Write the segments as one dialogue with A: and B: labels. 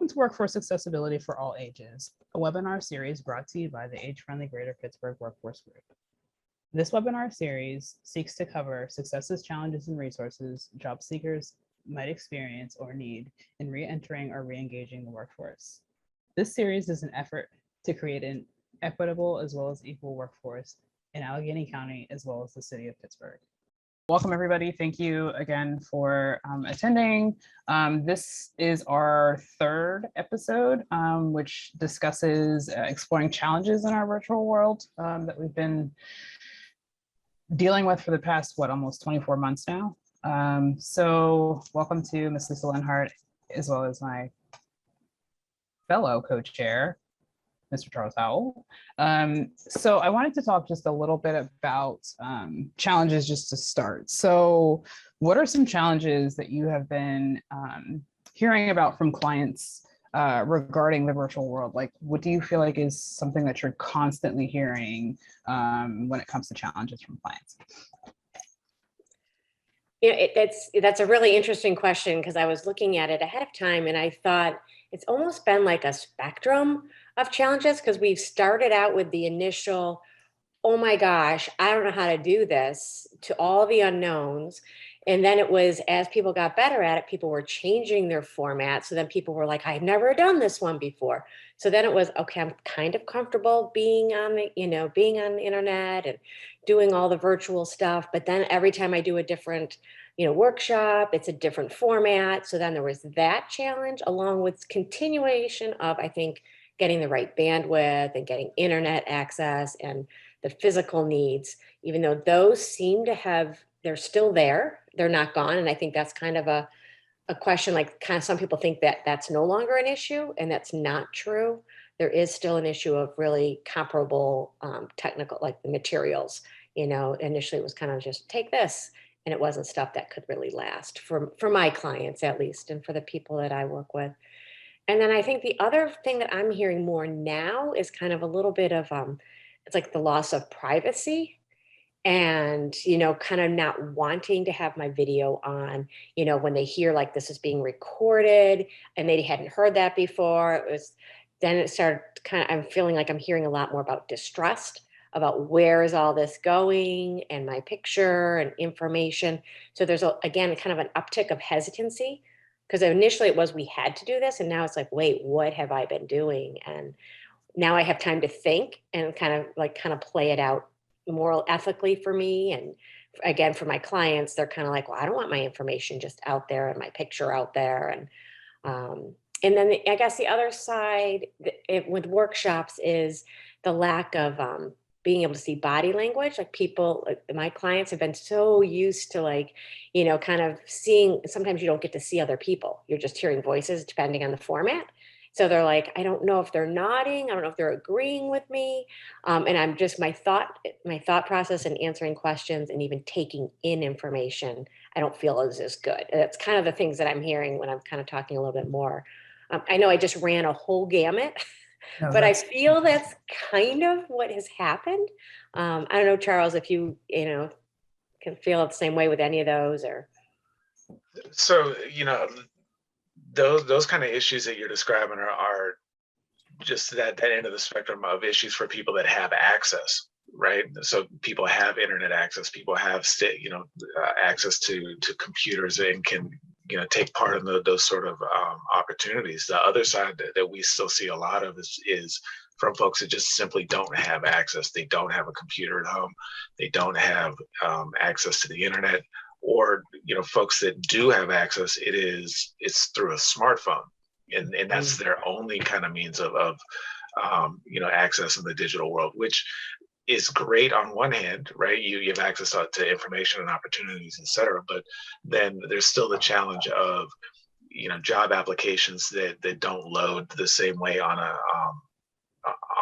A: Welcome to Workforce Accessibility for All Ages, a webinar series brought to you by the Age-Friendly Greater Pittsburgh Workforce Group. This webinar series seeks to cover successes, challenges, and resources job seekers might experience or need in re-entering or re-engaging the workforce. This series is an effort to create an equitable as well as equal workforce in Allegheny County as well as the city of Pittsburgh. Welcome, everybody. Thank you again for attending. This is our third episode, which discusses exploring challenges in our virtual world that we've been dealing with for the past, almost 24 months now. So welcome to Ms. Lisa Lenhart, as well as my fellow co-chair, Mr. Charles Howell. So I wanted to talk just a little bit about challenges just to start. So what are some challenges that you have been hearing about from clients regarding the virtual world? Like, what do you feel like is something that you're constantly hearing when it comes to challenges from clients?
B: You know, that's a really interesting question, because I was looking at it ahead of time and I thought it's almost been like a spectrum of challenges, because we've started out with the initial, oh my gosh, I don't know how to do this, to all the unknowns. And then it was, as people got better at it, people were changing their format. So then people were like, I've never done this one before. So then it was, okay, I'm kind of comfortable being on the, being on the internet and doing all the virtual stuff. But then every time I do a different, workshop, it's a different format. So then there was that challenge, along with continuation of, I think, getting the right bandwidth and getting internet access and the physical needs, even though those seem to have, they're still there, they're not gone. And I think that's kind of a question, like kind of some people think that that's no longer an issue, and that's not true. There is still an issue of really comparable technical, like the materials, initially it was kind of just take this, and it wasn't stuff that could really last for my clients, at least, and for the people that I work with. And then I think the other thing that I'm hearing more now is kind of a little bit of, it's like the loss of privacy, and, kind of not wanting to have my video on, when they hear like this is being recorded and they hadn't heard that before. Then it started I'm feeling like I'm hearing a lot more about distrust, about where is all this going, and my picture and information. So there's, again, kind of an uptick of hesitancy, because initially it was, we had to do this. And now it's like, wait, what have I been doing? And now I have time to think and kind of play it out more ethically for me. And again, for my clients, they're kind of like, well, I don't want my information just out there and my picture out there. And then I guess the other side with workshops is the lack of being able to see body language. Like my clients have been so used to kind of seeing, sometimes you don't get to see other people. You're just hearing voices depending on the format. So they're like, I don't know if they're nodding. I don't know if they're agreeing with me. And I'm just, my thought process and answering questions and even taking in information, I don't feel is as good. That's kind of the things that I'm hearing when I'm kind of talking a little bit more. I know I just ran a whole gamut,
A: No,
B: but I feel that's kind of what has happened. I don't know, Charles, if you can feel it the same way with any of those, or.
C: So, those kind of issues that you're describing are just that end of the spectrum of issues for people that have access, right? So people have internet access, people have access to computers and can take part in those sort of opportunities. The other side that we still see a lot of is from folks that just simply don't have access. They don't have a computer at home. They don't have access to the internet. Or folks that do have access, it's through a smartphone, and that's their only kind of means of access in the digital world, which is great on one hand, right? You have access to information and opportunities, et cetera. But then there's still the challenge of job applications that don't load the same way on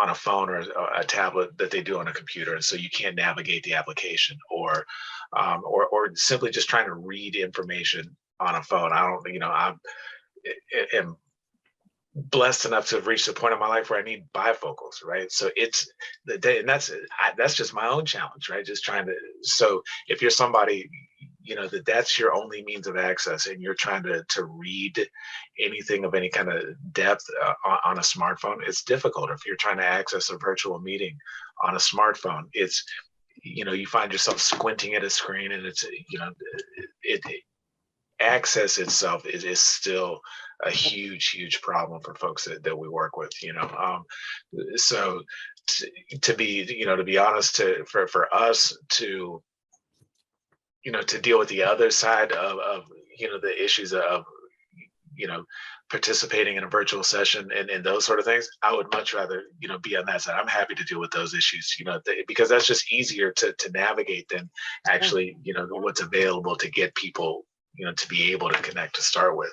C: a phone or a tablet that they do on a computer, and so you can't navigate the application, or simply just trying to read information on a phone. I am blessed enough to have reached a point in my life where I need bifocals, right? So it's the day, and that's just my own challenge, right? Just trying to. So if you're somebody, that's your only means of access, and you're trying to read anything of any kind of depth on a smartphone, it's difficult. If you're trying to access a virtual meeting on a smartphone, it's, you find yourself squinting at a screen, and it's, it access itself is still a huge problem for folks that we work with. So to be honest, for us to to deal with the other side of the issues of participating in a virtual session and those sort of things, I would much rather be on that side. I'm happy to deal with those issues, because that's just easier to navigate than actually what's available to get people to be able to connect to start with.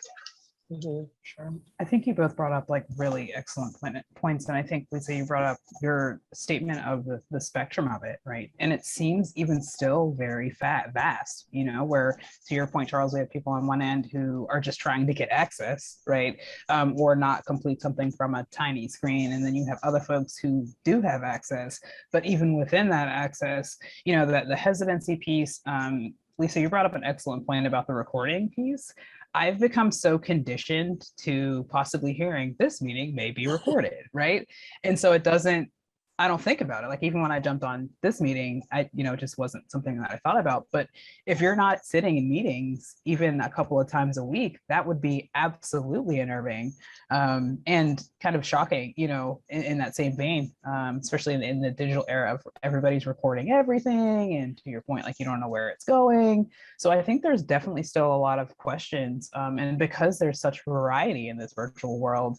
B: Mhm.
A: Sure. I think you both brought up like really excellent points. And I think, Lisa, you brought up your statement of the spectrum of it, right? And it seems even still very vast, where, to your point, Charles, we have people on one end who are just trying to get access, right? Or not complete something from a tiny screen. And then you have other folks who do have access, but even within that access, that the hesitancy piece, Lisa, you brought up an excellent point about the recording piece. I've become so conditioned to possibly hearing this meeting may be recorded, right? And so I don't think about it. Like, even when I jumped on this meeting, it just wasn't something that I thought about. But if you're not sitting in meetings even a couple of times a week, that would be absolutely unnerving, and kind of shocking, in that same vein, especially in the digital era of everybody's recording everything. And to your point, like, you don't know where it's going. So I think there's definitely still a lot of questions. And because there's such variety in this virtual world,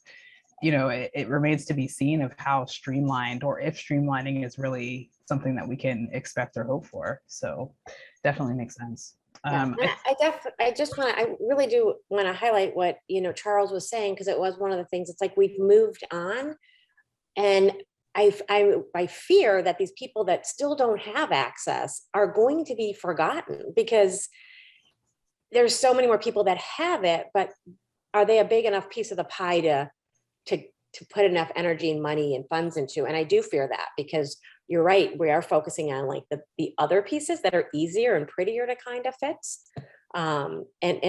A: it remains to be seen of how streamlined, or if streamlining is really something that we can expect or hope for. So definitely makes sense.
B: Yeah. I really do want to highlight what, Charles was saying, because it was one of the things. It's like we've moved on, and I fear that these people that still don't have access are going to be forgotten, because there's so many more people that have it, but are they a big enough piece of the pie to put enough energy and money and funds into? And I do fear that, because you're right, we are focusing on like the other pieces that are easier and prettier to kind of fix, and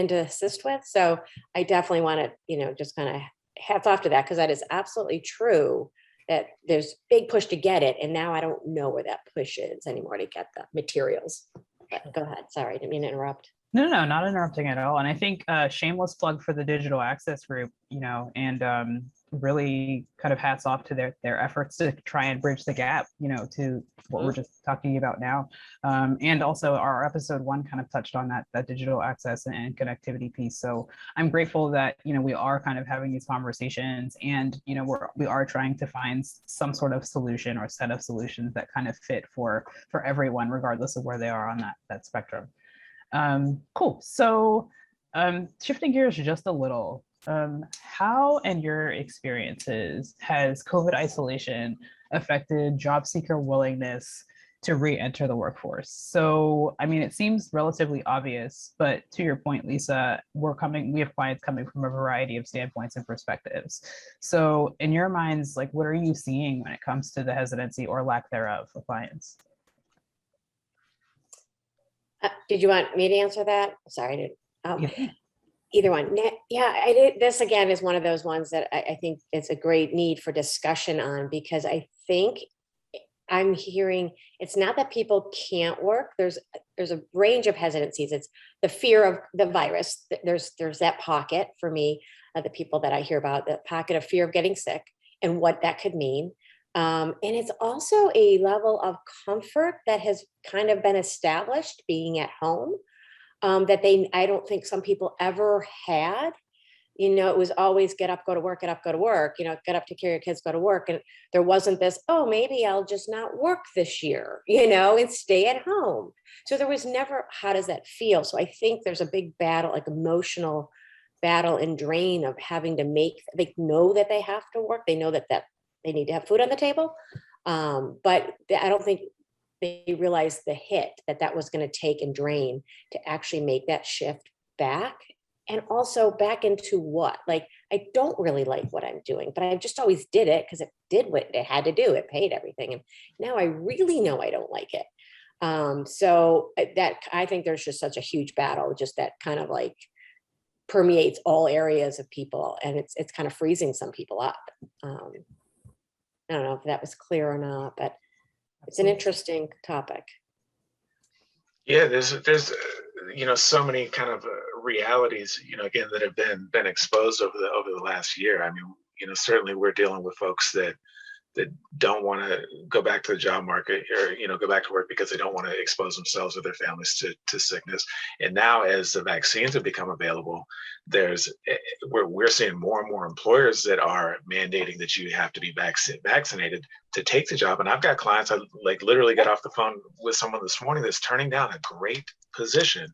B: to assist with. So I definitely want to, just kind of hats off to that, because that is absolutely true, that there's big push to get it. And now I don't know where that push is anymore to get the materials. But go ahead. Sorry, didn't mean to interrupt.
A: No, not interrupting at all. And I think shameless plug for the Digital Access Group, and really kind of hats off to their efforts to try and bridge the gap, to what we're just talking about now. And also our episode 1 kind of touched on that digital access and connectivity piece. So I'm grateful that, we are kind of having these conversations, and, we are trying to find some sort of solution or set of solutions that kind of fit for everyone, regardless of where they are on that spectrum. Cool. So shifting gears just a little, how, in your experiences, has COVID isolation affected job seeker willingness to re-enter the workforce? So, I mean, it seems relatively obvious, but to your point, Lisa, we have clients coming from a variety of standpoints and perspectives. So in your minds, like, what are you seeing when it comes to the hesitancy or lack thereof of clients?
B: Did you want me to answer that? Sorry.
A: Yeah.
B: Either one. Yeah, I did. This again is one of those ones that I think it's a great need for discussion on, because I think I'm hearing it's not that people can't work. There's a range of hesitancies. It's the fear of the virus. There's that pocket for me, the people that I hear about, the pocket of fear of getting sick and what that could mean. And it's also a level of comfort that has kind of been established being at home, that I don't think some people ever had. It was always get up, go to work, get up, go to work, get up, take care of your kids, go to work. And there wasn't this, oh, maybe I'll just not work this year, and stay at home. So there was never, how does that feel? So I think there's a big battle, like emotional battle and drain of having to they know that they have to work. They know that they need to have food on the table. But I don't think they realized the hit that was going to take and drain to actually make that shift back. And also back into what? Like, I don't really like what I'm doing, but I just always did it because it did what it had to do. It paid everything. And now I really know I don't like it. So that, I think there's just such a huge battle, just that kind of like permeates all areas of people, and it's kind of freezing some people up. I don't know if that was clear or not, but it's an
A: Absolutely.
B: interesting topic.
C: Yeah, there's so many kind of realities, again, that have been exposed over the last year. I mean, certainly we're dealing with folks that don't want to go back to the job market, or go back to work because they don't want to expose themselves or their families to sickness. And now, as the vaccines have become available, we're seeing more and more employers that are mandating that you have to be vaccinated to take the job. And I've got clients, I like literally got off the phone with someone this morning that's turning down a great position.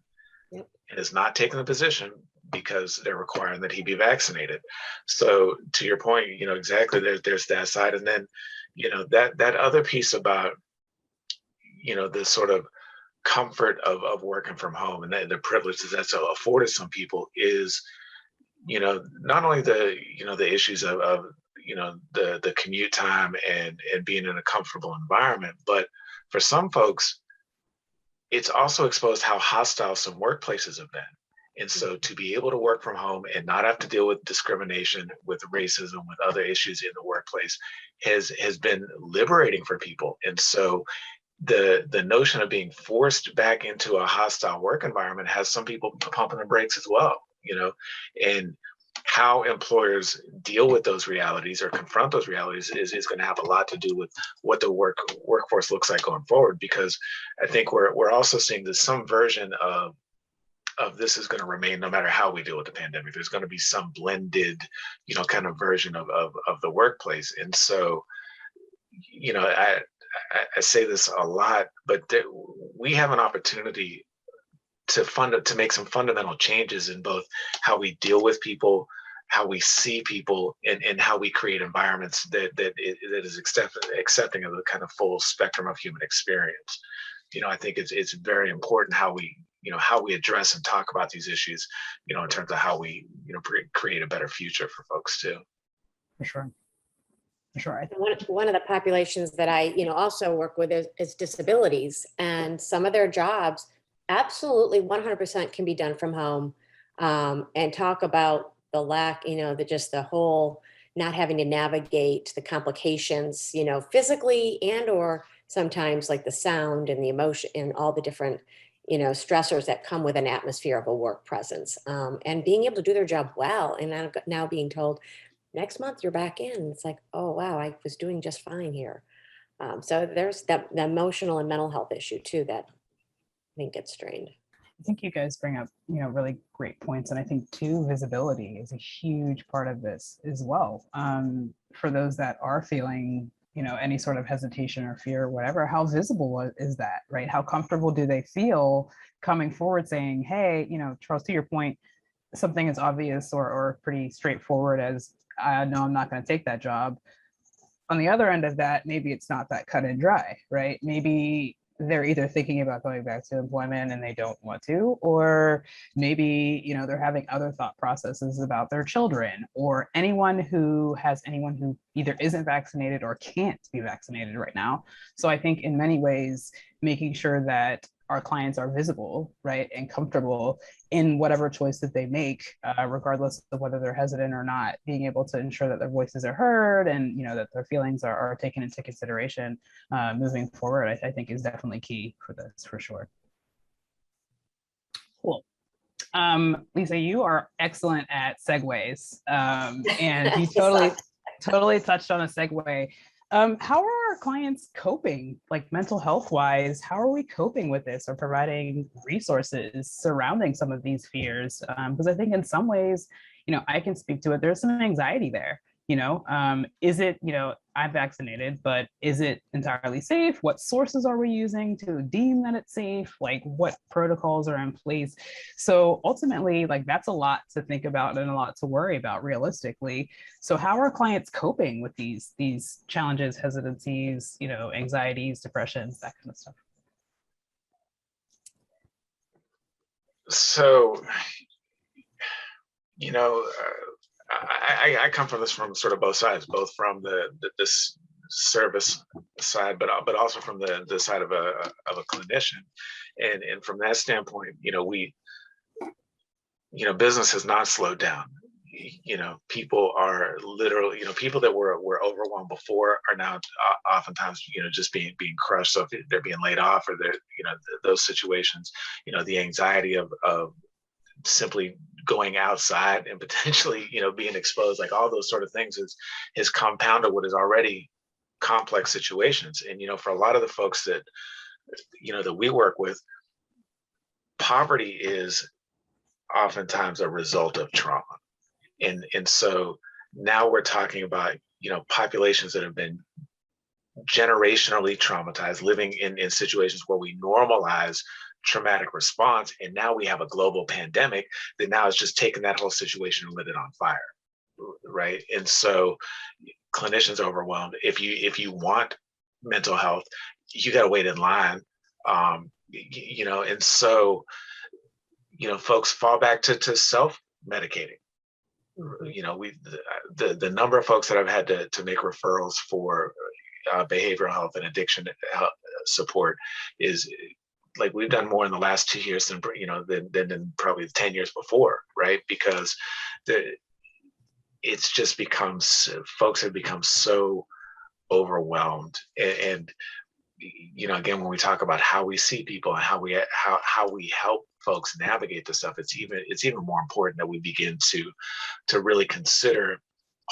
B: Yep.
C: And is not taking the position because they're requiring that he be vaccinated. So to your point, exactly, there's that side. And then, that other piece about, the sort of comfort of working from home, and the privileges that's afforded some people is, not only the issues of the commute time and being in a comfortable environment, but for some folks, it's also exposed how hostile some workplaces have been. And so to be able to work from home and not have to deal with discrimination, with racism, with other issues in the workplace has been liberating for people. And so the notion of being forced back into a hostile work environment has some people pumping the brakes as well, and how employers deal with those realities or confront those realities is going to have a lot to do with what the workforce looks like going forward. Because I think we're also seeing that some version of this is going to remain no matter how we deal with the pandemic. There's going to be some blended, kind of version of the workplace. And so, I say this a lot, but we have an opportunity to make some fundamental changes in both how we deal with people, how we see people, and how we create environments that is accepting of the kind of full spectrum of human experience. I think it's very important how we address and talk about these issues, in terms of how we, create a better future for folks too.
A: For sure. For sure.
B: One of the populations that I, also work with is disabilities, and some of their jobs absolutely 100% can be done from home. And talk about the lack, the whole not having to navigate the complications, physically, and or sometimes like the sound and the emotion and all the different, stressors that come with an atmosphere of a work presence, and being able to do their job well. And now being told next month you're back in, it's like, oh, wow, I was doing just fine here. So there's the emotional and mental health issue too, that I think gets strained.
A: I think you guys bring up, really great points. And I think too, visibility is a huge part of this as well. For those that are feeling, any sort of hesitation or fear or whatever, how visible is that, right? How comfortable do they feel coming forward saying, hey, Charles, to your point, something as obvious or pretty straightforward as, I know I'm not going to take that job. On the other end of that, maybe it's not that cut and dry, right? Maybe they're either thinking about going back to employment and they don't want to, or maybe, they're having other thought processes about their children, or anyone who either isn't vaccinated or can't be vaccinated right now. So I think in many ways, making sure that our clients are visible, right, and comfortable in whatever choice that they make, regardless of whether they're hesitant or not, being able to ensure that their voices are heard and that their feelings are taken into consideration moving forward, I think is definitely key for this, for sure. Cool. Lisa, you are excellent at segues, and you totally touched on a segue. How are our clients coping, like mental health wise? How are we coping with this or providing resources surrounding some of these fears? Because I think in some ways, I can speak to it. There's some anxiety there. Is it, I'm vaccinated, but is it entirely safe? What sources are we using to deem that it's safe? Like what protocols are in place? So ultimately, like that's a lot to think about and a lot to worry about realistically. So how are clients coping with these challenges, hesitancies, anxieties, depressions, that kind of stuff?
C: So, I come from this from sort of both sides, both from this service side, but also from the side of a clinician, and from that standpoint, business has not slowed down. People are literally, people that were overwhelmed before are now oftentimes, just being crushed. So if they're being laid off, or they're, those situations, the anxiety of simply going outside and potentially, being exposed, like all those sort of things is compounded what is already complex situations. And, for a lot of the folks that, that we work with, poverty is oftentimes a result of trauma. And so now we're talking about, populations that have been generationally traumatized, living in situations where we normalize traumatic response. And now we have a global pandemic that now is just taking that whole situation and lit it on fire. Right. And so clinicians are overwhelmed. If you want mental health, you got to wait in line. And so, folks fall back to self-medicating. The number of folks that I've had to make referrals for behavioral health and addiction support is like, we've done more in the last 2 years than than probably 10 years before, right? Because it's just folks have become so overwhelmed, and again, when we talk about how we see people and how we help folks navigate this stuff, it's even more important that we begin to really consider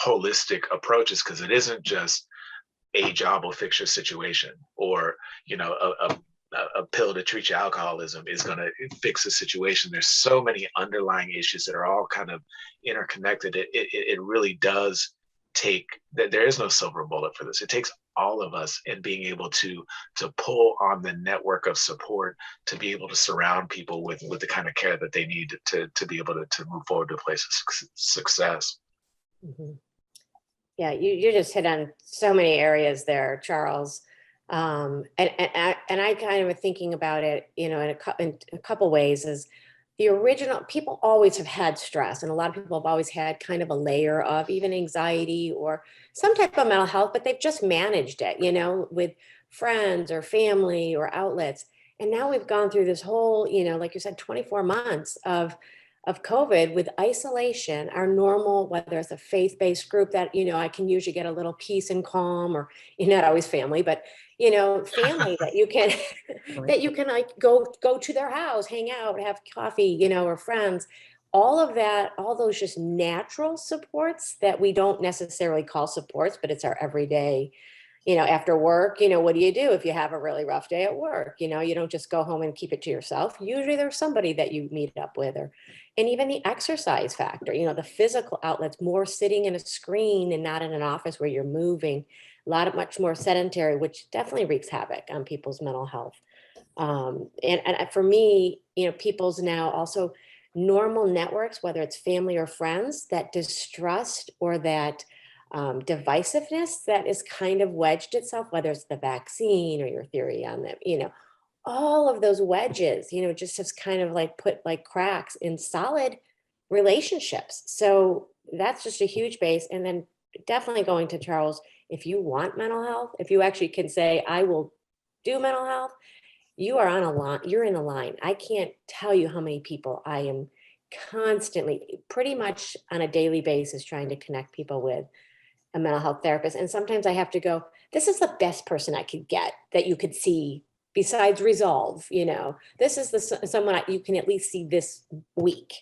C: holistic approaches, because it isn't just a job will fix your situation, or a pill to treat your alcoholism is going to fix the situation. There's so many underlying issues that are all kind of interconnected. It really does take that. There is no silver bullet for this. It takes all of us, and being able to pull on the network of support to be able to surround people with the kind of care that they need to be able to move forward to a place of success.
B: Mm-hmm. Yeah, you just hit on so many areas there, Charles. And I kind of thinking about it, in a couple ways. Is the original, people always have had stress, and a lot of people have always had kind of a layer of even anxiety or some type of mental health, but they've just managed it, with friends or family or outlets. And now we've gone through this whole, like you said, 24 months of COVID with isolation. Our normal, whether it's a faith-based group that, I can usually get a little peace and calm, or not always family, but family that you can like go to their house, hang out, have coffee, or friends. All of that, all those just natural supports that we don't necessarily call supports, but it's our everyday, after work, what do you do if you have a really rough day at work? You don't just go home and keep it to yourself. Usually there's somebody that you meet up with, and even the exercise factor, the physical outlets, more sitting in a screen and not in an office where you're moving, much more sedentary, which definitely wreaks havoc on people's mental health. And for me, people's now also normal networks, whether it's family or friends, that distrust or that divisiveness that is kind of wedged itself, whether it's the vaccine or your theory on that, all of those wedges, just has kind of like put like cracks in solid relationships. So that's just a huge base. And then definitely going to Charles, if you want mental health, if you actually can say, I will do mental health, you are on a line, you're in a line. I can't tell you how many people I am constantly, pretty much on a daily basis, trying to connect people with a mental health therapist. And sometimes I have to go, this is the best person I could get that you could see besides Resolve, this is someone you can at least see this week.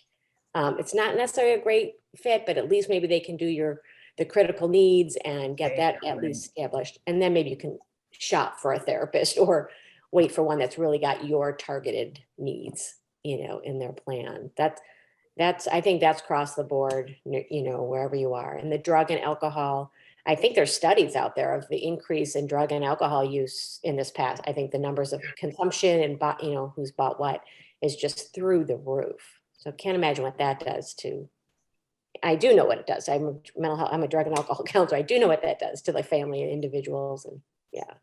B: It's not necessarily a great fit, but at least maybe they can do the critical needs and get that at least established. And then maybe you can shop for a therapist or wait for one that's really got your targeted needs, in their plan. I think that's across the board, wherever you are. And the drug and alcohol, I think there's studies out there of the increase in drug and alcohol use in this past. I think the numbers of consumption and who's bought what is just through the roof. So can't imagine what that does to, I do know what it does. I'm a drug and alcohol counselor. I do know what that does to the family and individuals. And
A: yeah,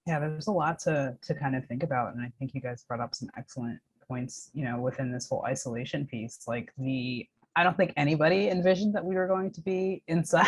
A: there's a lot to kind of think about. And I think you guys brought up some excellent points, within this whole isolation piece. Like the I don't think anybody envisioned that we were going to be inside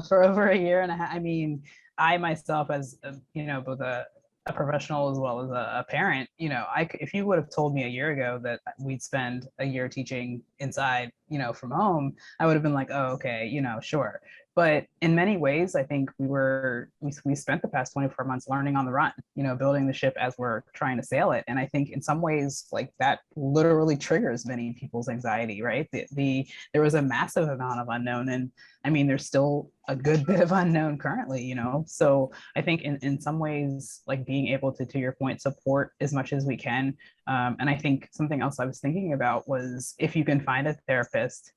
A: for over a year and a half. I mean, I myself, as both a professional as well as a parent, if you would have told me a year ago that we'd spend a year teaching inside, from home, I would have been like, oh, okay, sure. But in many ways, I think we spent the past 24 months learning on the run, building the ship as we're trying to sail it. And I think in some ways, like that literally triggers many people's anxiety, right? There was a massive amount of unknown, and I mean, there's still a good bit of unknown currently, So I think in some ways, like being able to your point, support as much as we can. And I think something else I was thinking about was if you can find a therapist,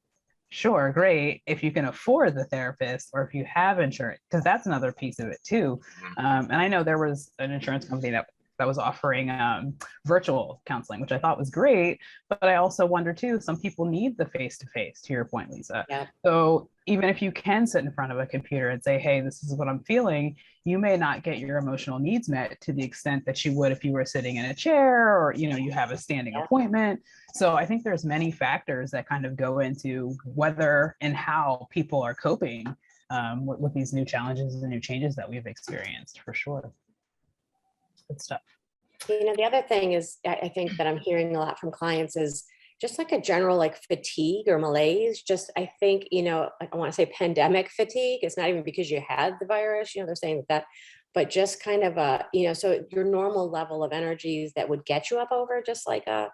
A: sure, great. If you can afford the therapist or if you have insurance, because that's another piece of it too. And I know there was an insurance company that was offering virtual counseling, which I thought was great. But I also wonder too, some people need the face-to-face, to your point, Lisa.
B: Yeah.
A: So even if you can sit in front of a computer and say, hey, this is what I'm feeling, you may not get your emotional needs met to the extent that you would if you were sitting in a chair or, you have a standing appointment. So I think there's many factors that kind of go into whether and how people are coping with these new challenges and new changes that we've experienced, for sure. Good stuff.
B: The other thing is, I think that I'm hearing a lot from clients is just like a general like fatigue or malaise. Just, I think, I want to say pandemic fatigue. It's not even because you had the virus, they're saying that, but just kind of so your normal level of energies that would get you up over just like a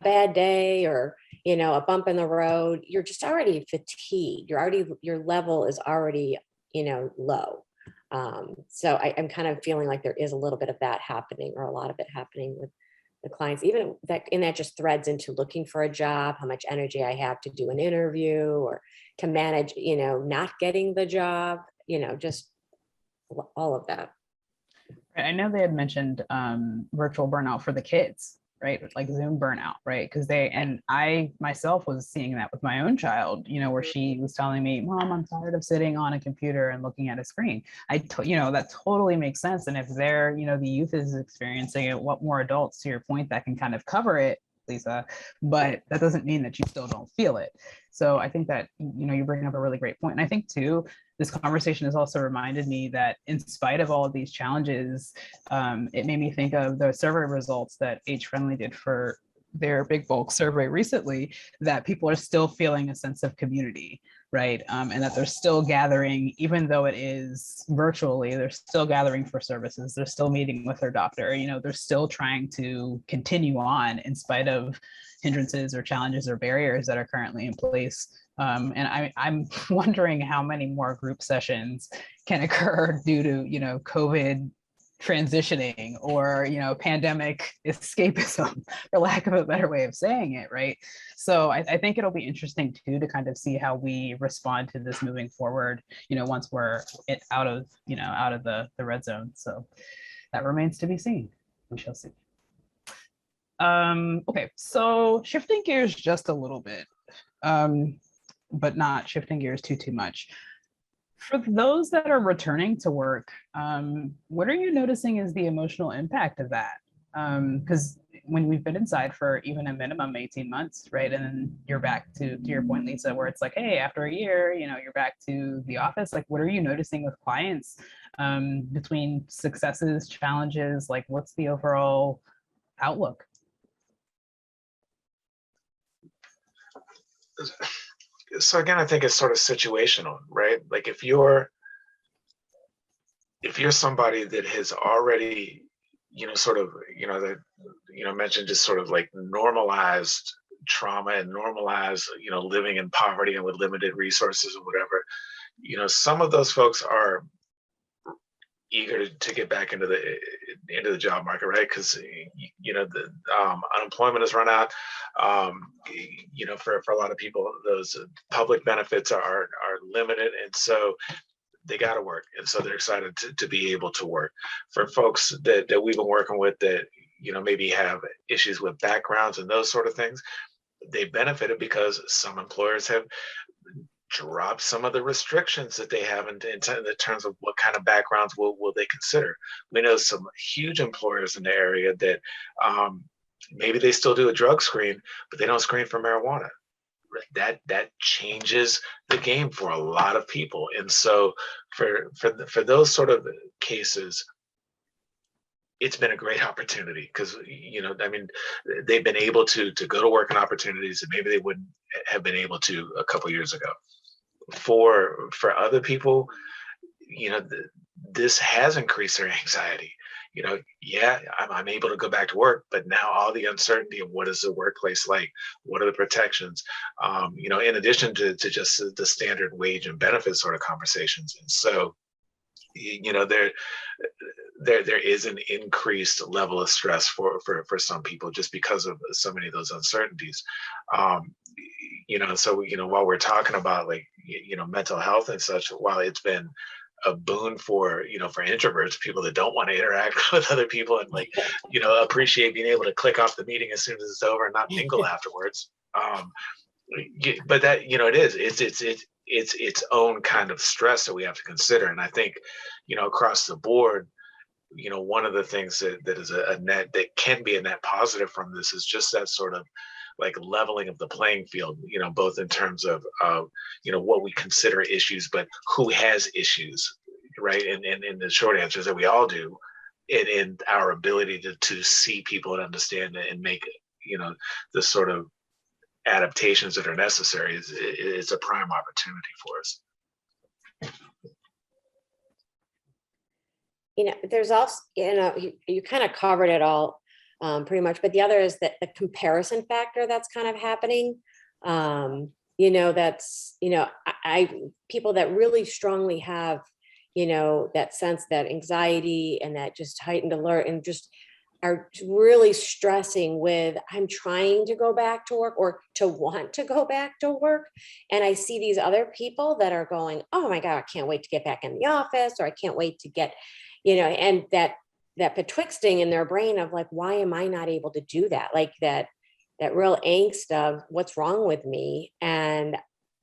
B: bad day or, a bump in the road, you're just already fatigued. Your level is already, low. So I'm kind of feeling like there is a little bit of that happening, or a lot of it happening with the clients, even that just threads into looking for a job, how much energy I have to do an interview or to manage, not getting the job, just all of that.
A: I know they had mentioned virtual burnout for the kids, right? Like Zoom burnout, right? Because I myself was seeing that with my own child, where she was telling me, Mom, I'm tired of sitting on a computer and looking at a screen. That totally makes sense. And if they're, the youth is experiencing it, what more adults, to your point, that can kind of cover it, Lisa, but that doesn't mean that you still don't feel it. So I think that, you bring up a really great point. And I think too, this conversation has also reminded me that in spite of all of these challenges, it made me think of the survey results that Age Friendly did for their big bulk survey recently, that people are still feeling a sense of community, right? And that they're still gathering, even though it is virtually, they're still gathering for services. They're still meeting with their doctor. They're still trying to continue on in spite of hindrances or challenges or barriers that are currently in place. And I'm wondering how many more group sessions can occur due to, COVID transitioning or, pandemic escapism, for lack of a better way of saying it, right? So I think it'll be interesting too to kind of see how we respond to this moving forward, once we're out of the red zone. So that remains to be seen. We shall see. Okay, so shifting gears just a little bit, but not shifting gears too much. For those that are returning to work, what are you noticing is the emotional impact of that? Because when we've been inside for even a minimum 18 months, right? And then you're back to your point, Lisa, where it's like, hey, after a year, you're back to the office. Like, what are you noticing with clients between successes, challenges? Like, what's the overall outlook?
C: So again, I think it's sort of situational, right? Like if you're somebody that has already, mentioned just sort of like normalized trauma and normalized, living in poverty and with limited resources or whatever, some of those folks are eager to get back into the job market, right? Because the unemployment has run out. For a lot of people, those public benefits are limited, and so they got to work, and so they're excited to be able to work. For folks that we've been working with that maybe have issues with backgrounds and those sort of things, they benefited because some employers have drop some of the restrictions that they have in terms of what kind of backgrounds will they consider. We know some huge employers in the area that maybe they still do a drug screen, but they don't screen for marijuana, that changes the game for a lot of people. And so for those sort of cases, it's been a great opportunity because, I mean, they've been able to go to work in opportunities that maybe they wouldn't have been able to a couple years ago. For other people, this has increased their anxiety. Yeah, I'm able to go back to work, but now all the uncertainty of what is the workplace like, what are the protections, in addition to just the standard wage and benefits sort of conversations. And so, there is an increased level of stress for some people just because of so many of those uncertainties. So while we're talking about like mental health and such, while it's been a boon for for introverts, people that don't want to interact with other people and like appreciate being able to click off the meeting as soon as it's over and not mingle afterwards. But that it's its own kind of stress that we have to consider. And I think across the board, one of the things that is a net that can be a net positive from this is just that sort of like leveling of the playing field, both in terms of what we consider issues, but who has issues, right? And the short answer is that we all do, in our ability to see people and understand it and make the sort of adaptations that are necessary is a prime opportunity for us.
B: There's also, you kind of covered it all pretty much, but the other is that the comparison factor that's kind of happening. That's, people that really strongly have, that sense, that anxiety and that just heightened alert and just are really stressing with, I'm trying to go back to work or to want to go back to work. And I see these other people that are going, oh my God, I can't wait to get back in the office, or I can't wait to get, and that betwixting in their brain of like, why am I not able to do that? Like that real angst of what's wrong with me. And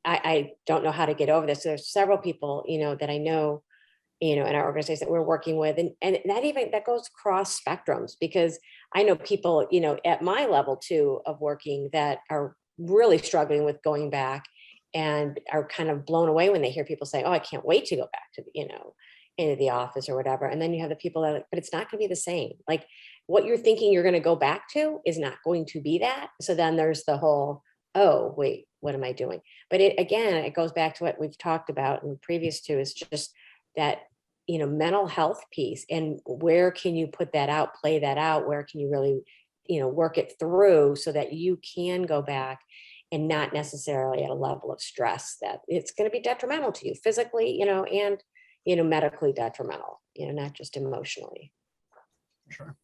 B: I don't know how to get over this. So there's several people, that I know, in our organization that we're working with, and that goes across spectrums, because I know people, at my level too of working that are really struggling with going back and are kind of blown away when they hear people say, oh, I can't wait to go back to, into the office or whatever. And then you have the people that are like, but it's not going to be the same. Like what you're thinking you're going to go back to is not going to be that. So then there's the whole, oh, wait, what am I doing? But it goes back to what we've talked about in the previous two, is just that, mental health piece, and where can you put that out, play that out? Where can you really, work it through so that you can go back and not necessarily at a level of stress that it's going to be detrimental to you physically, and, medically detrimental, not just emotionally.
A: Sure.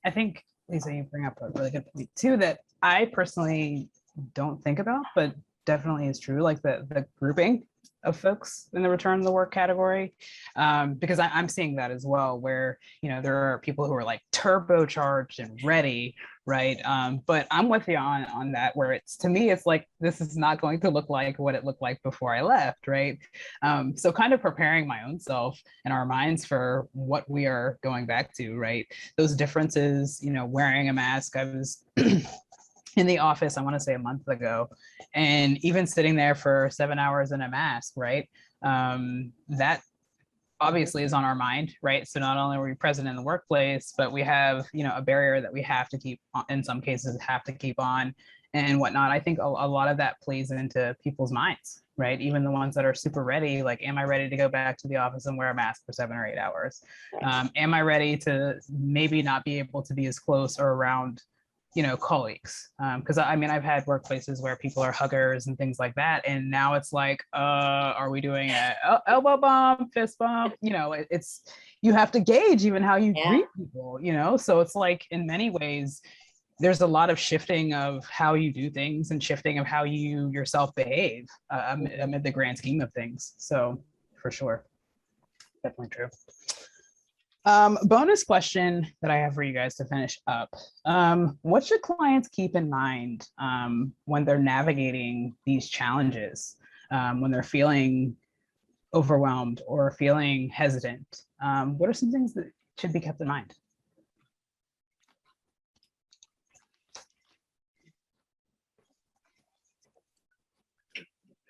A: I think, Lisa, you bring up a really good point too, that I personally don't think about, but definitely is true, like the grouping of folks in the return to the work category, because I'm seeing that as well, where there are people who are like turbocharged and ready, right? But I'm with you on that, where to me it's like, this is not going to look like what it looked like before I left, right? So kind of preparing my own self and our minds for what we are going back to, right? Those differences, wearing a mask. I was in the office, I want to say a month ago, and even sitting there for 7 hours in a mask, right? That obviously is on our mind, right? So not only are we present in the workplace, but we have, a barrier that we have to keep, in some cases, have to keep on and whatnot. I think a lot of that plays into people's minds, right? Even the ones that are super ready, like, am I ready to go back to the office and wear a mask for 7 or 8 hours? Am I ready to maybe not be able to be as close or around colleagues, because I've had workplaces where people are huggers and things like that, and now it's like, are we doing a elbow bump, fist bump? It's you have to gauge even how you greet people, so it's like, in many ways there's a lot of shifting of how you do things and shifting of how you yourself behave amid the grand scheme of things. So for sure, definitely true. Bonus question that I have for you guys to finish up. What should clients keep in mind when they're navigating these challenges, when they're feeling overwhelmed or feeling hesitant? What are some things that should be kept in mind?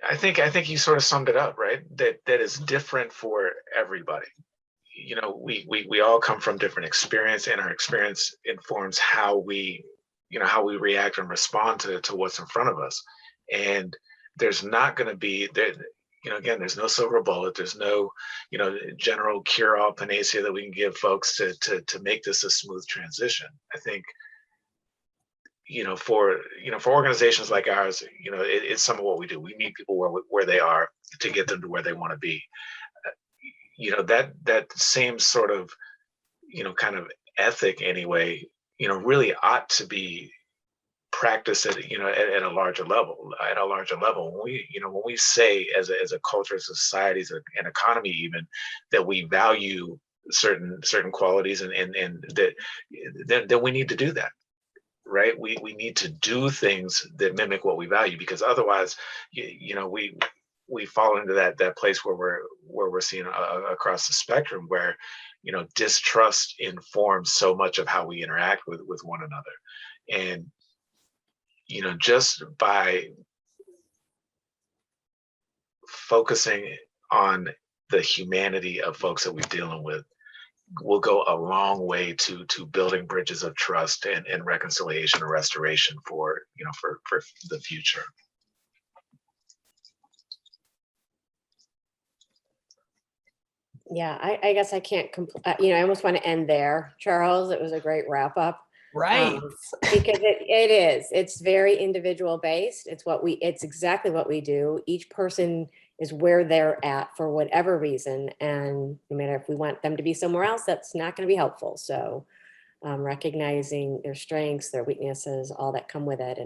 C: I think you sort of summed it up, right? That is different for everybody. You know, we all come from different experience, and our experience informs how we, you know, how we react and respond to what's in front of us. And there's not going to be there, you know, again, there's no silver bullet, there's no, you know, general cure-all panacea that we can give folks to make this a smooth transition. I think, you know, for organizations like ours, you know, it's some of what we do. We meet people where they are to get them to where they want to be. You know, that same sort of, you know, kind of ethic anyway, you know, really ought to be practiced at, you know, at a larger level, when we, you know, when we say as a culture, society, as an economy even, that we value certain qualities, and that then we need to do that, right? We need to do things that mimic what we value, because otherwise, you know, we fall into that place where we're seeing across the spectrum, where, you know, distrust informs so much of how we interact with one another. And, you know, just by focusing on the humanity of folks that we're dealing with will go a long way to building bridges of trust and reconciliation and restoration for, you know, for the future.
B: Yeah, I guess I can't, you know, I almost want to end there, Charles. It was a great wrap up.
A: Right.
B: Because it's very individual based. It's exactly what we do. Each person is where they're at for whatever reason. And no matter if we want them to be somewhere else, that's not going to be helpful. So recognizing their strengths, their weaknesses, all that come with it,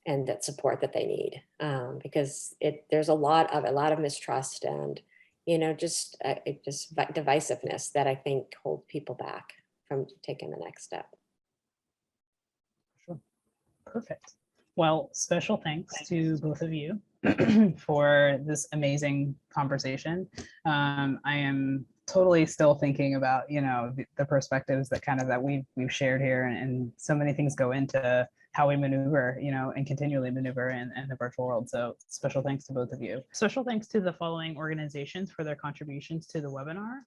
B: and that support that they need. Because there's a lot of mistrust and, you know, just divisiveness that I think hold people back from taking the next step.
A: Perfect. Well, special thanks to both of you for this amazing conversation. I am totally still thinking about, you know, the perspectives that we've shared here, and so many things go into how we maneuver, you know, and continually maneuver in the virtual world. So special thanks to both of you. Special thanks to the following organizations for their contributions to the webinar.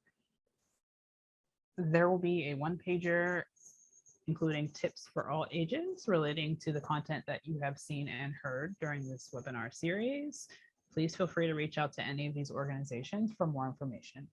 A: There will be a one-pager including tips for all ages relating to the content that you have seen and heard during this webinar series. Please feel free to reach out to any of these organizations for more information.